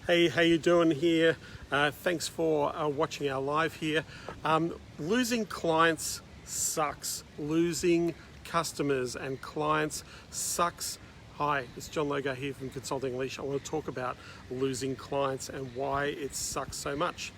Hey, how you doing here? Thanks for watching our live here. Losing clients sucks. Losing customers and clients sucks. Hi, it's John Logar here from Consulting Unleashed. I want to talk about losing clients and why it sucks so much.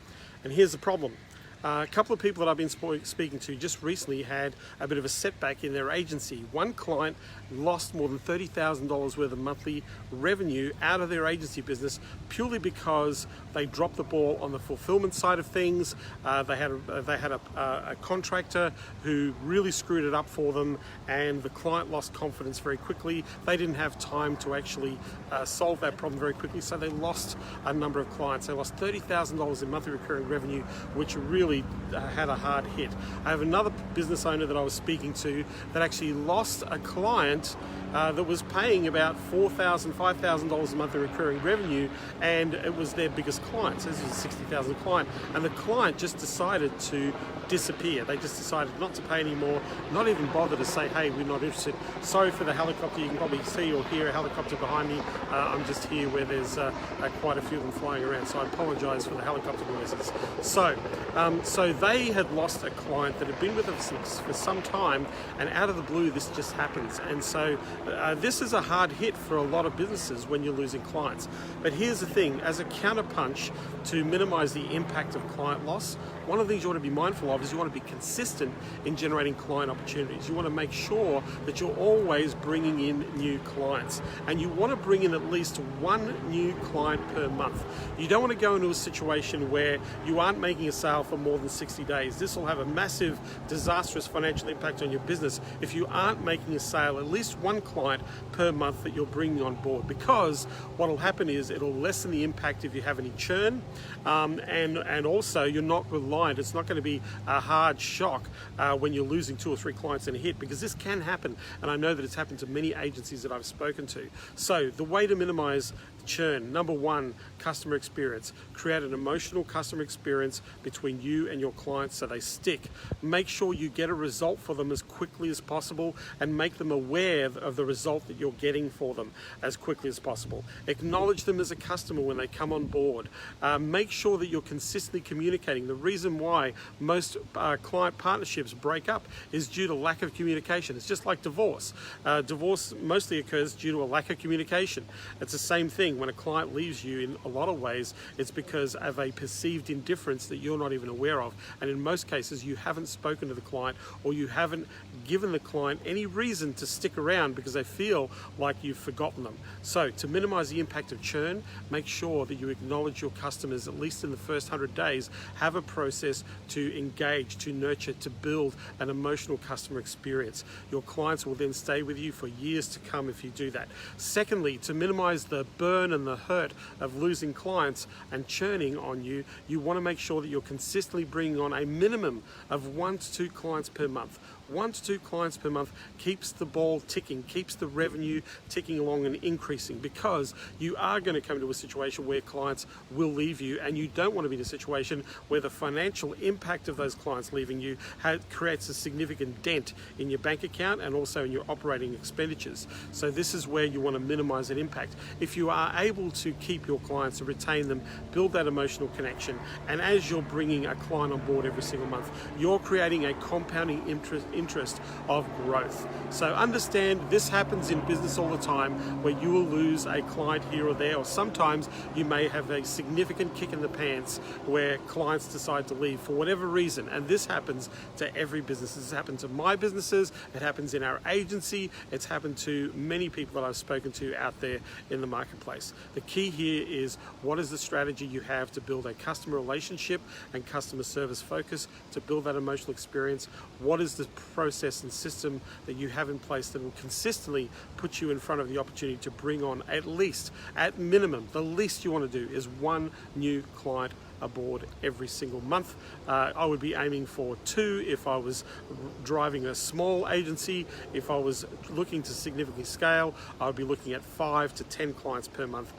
And here's the problem. A couple of people that I've been speaking to just recently had a bit of a setback in their agency. One client lost more than $30,000 worth of monthly revenue out of their agency business purely because they dropped the ball on the fulfillment side of things. They had a contractor who really screwed it up for them, and the client lost confidence very quickly. They didn't have time to actually solve that problem very quickly, so they lost a number of clients. They lost $30,000 in monthly recurring revenue, which really had a hard hit. I have another business owner that I was speaking to that actually lost a client that was paying about $4,000, $5,000 a month in recurring revenue, and it was their biggest client. So this was a $60,000 client, and the client just decided to disappear. They just decided not to pay anymore, not even bother to say, hey, we're not interested. Sorry for the helicopter. You can probably see or hear a helicopter behind me. I'm just here where there's quite a few of them flying around, so I apologize for the helicopter noises. So they had lost a client that had been with us for some time, and out of the blue this just happens. And so this is a hard hit for a lot of businesses when you're losing clients. But here's the thing, as a counterpunch to minimize the impact of client loss, one of the things you want to be mindful of is you want to be consistent in generating client opportunities. You want to make sure that you're always bringing in new clients, and you want to bring in at least one new client per month. You don't want to go into a situation where you aren't making a sale for more than 60 days. This will have a massive, disastrous financial impact on your business if you aren't making a sale, at least one client per month that you're bringing on board, because what will happen is it'll lessen the impact if you have any churn, and also you're not reliant. It's not going to be a hard shock when you're losing 2 or 3 clients in a hit, because this can happen, and I know that it's happened to many agencies that I've spoken to. So the way to minimize churn, number one, customer experience. Create an emotional customer experience between you and your clients so they stick. Make sure you get a result for them as quickly as possible, and make them aware of the result that you're getting for them as quickly as possible. Acknowledge them as a customer when they come on board. Make sure that you're consistently communicating. The reason why most client partnerships break up is due to lack of communication. It's just like divorce. Divorce mostly occurs due to a lack of communication. It's the same thing. When a client leaves you, in a lot of ways, it's because of a perceived indifference that you're not even aware of. And in most cases, you haven't spoken to the client, or you haven't given the client any reason to stick around because they feel like you've forgotten them. So to minimize the impact of churn, make sure that you acknowledge your customers at least in the first 100 days. Have a process to engage, to nurture, to build an emotional customer experience. Your clients will then stay with you for years to come if you do that. Secondly, to minimize the burn and the hurt of losing clients and churning on you, you want to make sure that you're consistently bringing on a minimum of 1 to 2 clients per month. 1 to 2 clients per month keeps the ball ticking, keeps the revenue ticking along and increasing, because you are going to come to a situation where clients will leave you, and you don't want to be in a situation where the financial impact of those clients leaving you creates a significant dent in your bank account and also in your operating expenditures. So this is where you want to minimize that impact. If you are able to keep your clients and retain them, build that emotional connection, and as you're bringing a client on board every single month, you're creating a compounding interest of growth. So understand this happens in business all the time, where you will lose a client here or there, or sometimes you may have a significant kick in the pants where clients decide to leave for whatever reason, and this happens to every business. This has happened to my businesses, it happens in our agency, it's happened to many people that I've spoken to out there in the marketplace. The key here is, what is the strategy you have to build a customer relationship and customer service focus, to build that emotional experience? What is the process and system that you have in place that will consistently put you in front of the opportunity to bring on at least, at minimum, the least you want to do is 1 new client aboard every single month. I would be aiming for 2 if I was driving a small agency. If I was looking to significantly scale, I would be looking at 5 to 10 clients per month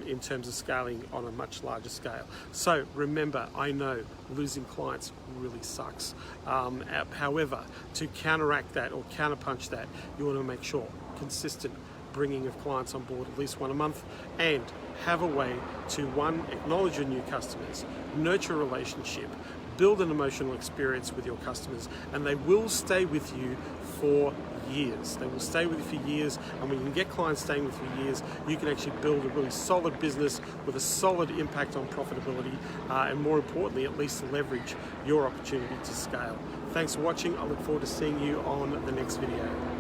in terms of scaling on a much larger scale. So remember, I know losing clients really sucks. However, to counteract that or counterpunch that, you want to make sure consistent bringing of clients on board, at least one a month, and have a way to, one, acknowledge your new customers, nurture a relationship, build an emotional experience with your customers, and they will stay with you for years. They will stay with you for years, and when you can get clients staying with you for years, you can actually build a really solid business with a solid impact on profitability, and more importantly, at least leverage your opportunity to scale. Thanks for watching. I look forward to seeing you on the next video.